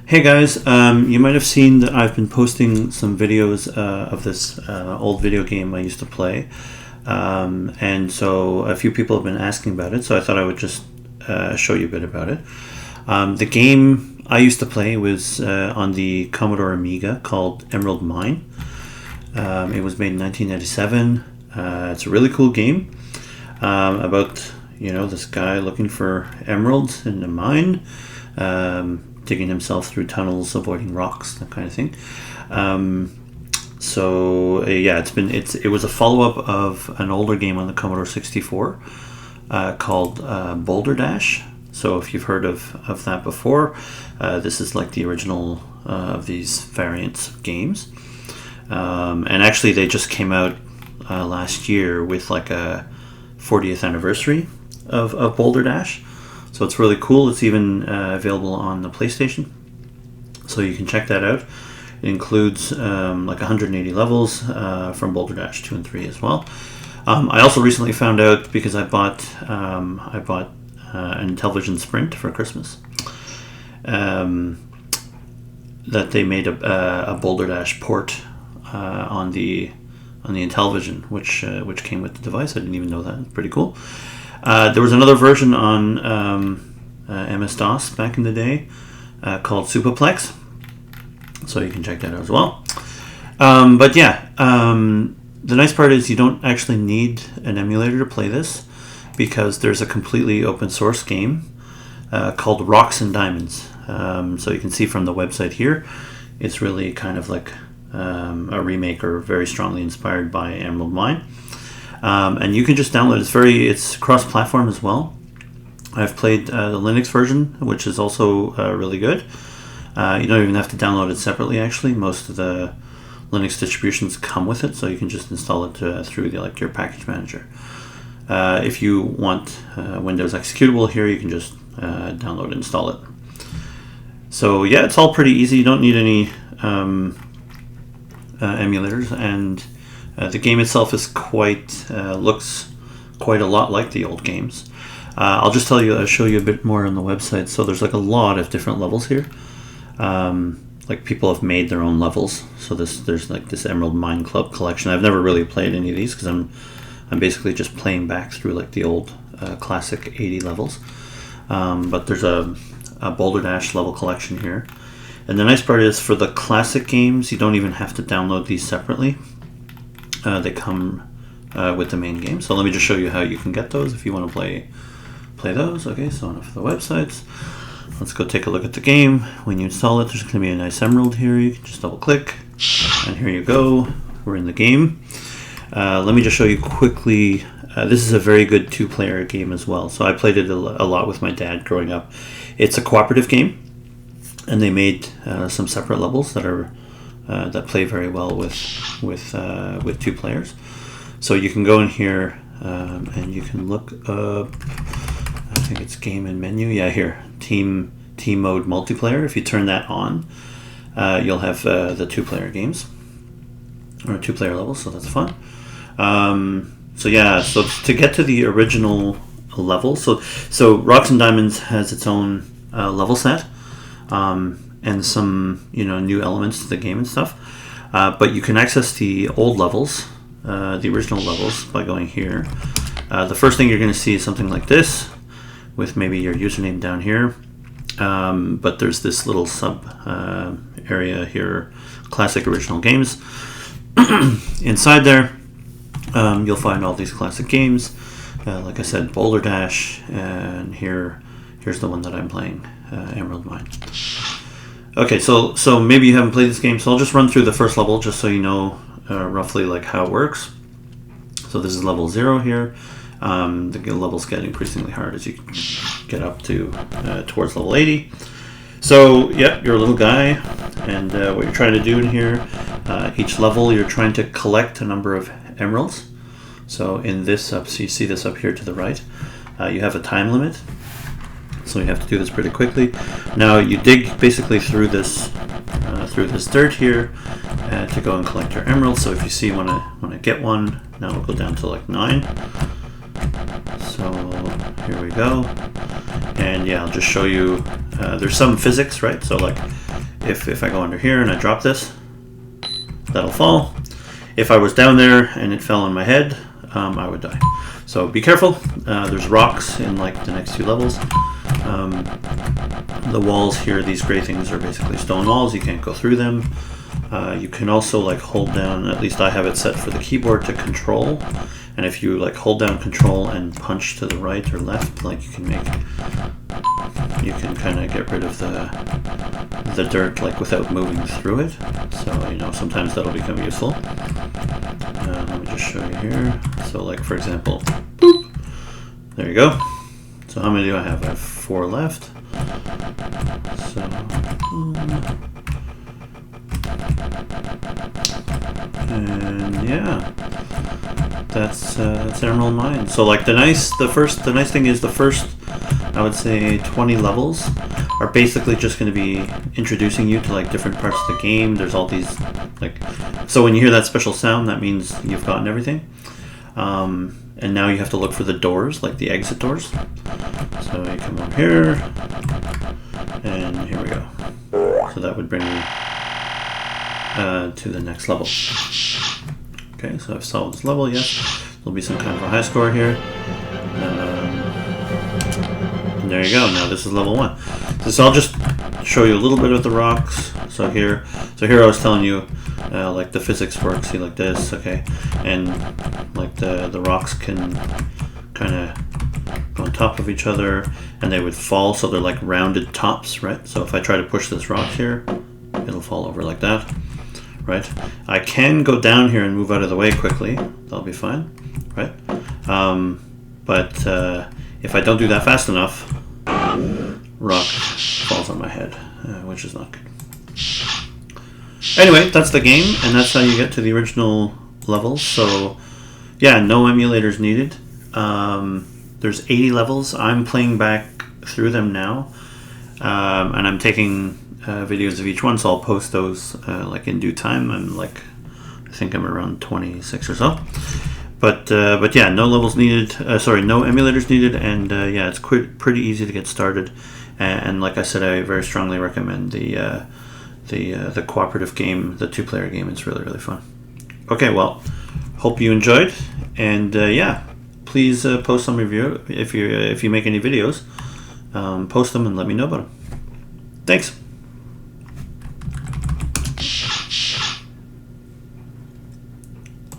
Hey guys, you might have seen that I've been posting some videos of this old video game I used to play, and so a few people have been asking about it, so I thought I would just show you a bit about it. The game I used to play was on the Commodore Amiga called Emerald Mine. It was made in 1997. It's a really cool game about this guy looking for emeralds in a mine. Digging himself through tunnels, avoiding rocks, that kind of thing. It was a follow-up of an older game on the Commodore 64 called Boulder Dash. So if you've heard of that before, this is like the original of these variants of games. And actually they just came out last year with like a 40th anniversary of Boulder Dash. So it's really cool. It's even available on the PlayStation, so you can check that out. It includes like 180 levels from Boulder Dash 2 and 3 as well. I also recently found out, because I bought an Intellivision Sprint for Christmas, that they made a Boulder Dash port on the Intellivision, which came with the device. I didn't even know that. It's pretty cool. There was another version on MS-DOS back in the day called Supaplex, so you can check that out as well. The nice part is you don't actually need an emulator to play this, because there's a completely open source game called Rocks and Diamonds. So you can see from the website here, it's really kind of like a remake, or very strongly inspired by Emerald Mine. And you can just download it. It's cross-platform as well. I've played the Linux version, which is also really good. You don't even have to download it separately, actually. Most of the Linux distributions come with it, so you can just install it through your package manager. If you want Windows executable here, you can just download and install it. So yeah, it's all pretty easy. You don't need any emulators, and the game itself is looks quite a lot like the old games. I'll show you a bit more on the website. So there's like a lot of different levels here. Like people have made their own levels. So there's like this Emerald Mine Club collection. I've never really played any of these, because I'm basically just playing back through like the old classic 80 levels. But there's a Boulder Dash level collection here. And the nice part is, for the classic games, you don't even have to download these separately. They come with the main game. So let me just show you how you can get those if you want to play those. Okay, so enough of the websites. Let's go take a look at the game. When you install it, there's going to be a nice emerald here. You can just double click, and here you go. We're in the game. Let me just show you quickly. This is a very good two-player game as well. So I played it a lot with my dad growing up. It's a cooperative game, and they made some separate levels that play very well with two players. So you can go in here and you can look up, I think it's game and menu. Yeah, here, team mode multiplayer. If you turn that on, you'll have the two-player games, or two-player levels. So that's fun. So to get to the original level, so Rocks and Diamonds has its own level set. And some new elements to the game and stuff, but you can access the old levels, the original levels, by going here. The first thing you're going to see is something like this, with maybe your username down here, but there's this little sub area here, classic original games. Inside there, you'll find all these classic games, like I said, Boulder Dash, and here's the one that I'm playing, Emerald Mine. Okay, so maybe you haven't played this game, so I'll just run through the first level just so you know roughly like how it works. So this is level 0 here. The levels get increasingly hard as you get up to towards level 80. So yeah, you're a little guy, and what you're trying to do in here, each level you're trying to collect a number of emeralds. So in this so you see this up here to the right, you have a time limit. So you have to do this pretty quickly. Now you dig basically through this dirt here to go and collect your emeralds. So if you see when I get one, now we'll go down to like 9. So here we go. And yeah, I'll just show you. There's some physics, right? So like if I go under here and I drop this, that'll fall. If I was down there and it fell on my head, I would die. So be careful. There's rocks in like the next 2 levels. The walls here, these gray things are basically stone walls. You can't go through them. You can also like hold down, at least I have it set for the keyboard, to control. And if you like hold down control and punch to the right or left, like you can kind of get rid of the dirt like without moving through it. So, you know, sometimes that'll become useful. Let me just show you here. So like, for example, boop, there you go. So how many do I have? I have 4 left. So, and yeah, that's Emerald Mine. So like the nice thing is the first, I would say 20 levels are basically just going to be introducing you to like different parts of the game. There's all these like, so when you hear that special sound, that means you've gotten everything. And now you have to look for the doors, like the exit doors. So you come over here, and here we go. So that would bring you to the next level. Okay, so I've solved this level, yes. There'll be some kind of a high score here. And there you go, now this is level 1. So I'll just show you a little bit of the rocks. So here I was telling you, like the physics work, see like this, okay? And like the rocks can kind of go on top of each other, and they would fall, so they're like rounded tops, right? So if I try to push this rock here, it'll fall over like that, right? I can go down here and move out of the way quickly. That'll be fine, right? But if I don't do that fast enough, rock falls on my head, which is not good. Anyway, that's the game, and that's how you get to the original levels. So yeah, no emulators needed. There's 80 levels. I'm playing back through them now, and I'm taking videos of each one, so I'll post those like in due time. I'm like, I think I'm around 26 or so. But yeah, no levels needed. Sorry, no emulators needed, and yeah, it's pretty easy to get started. And like I said, I very strongly recommend the cooperative game, the 2-player game. It's really fun. Okay, well, hope you enjoyed, and yeah, please post some review if you make any videos. Post them and let me know about them. Thanks.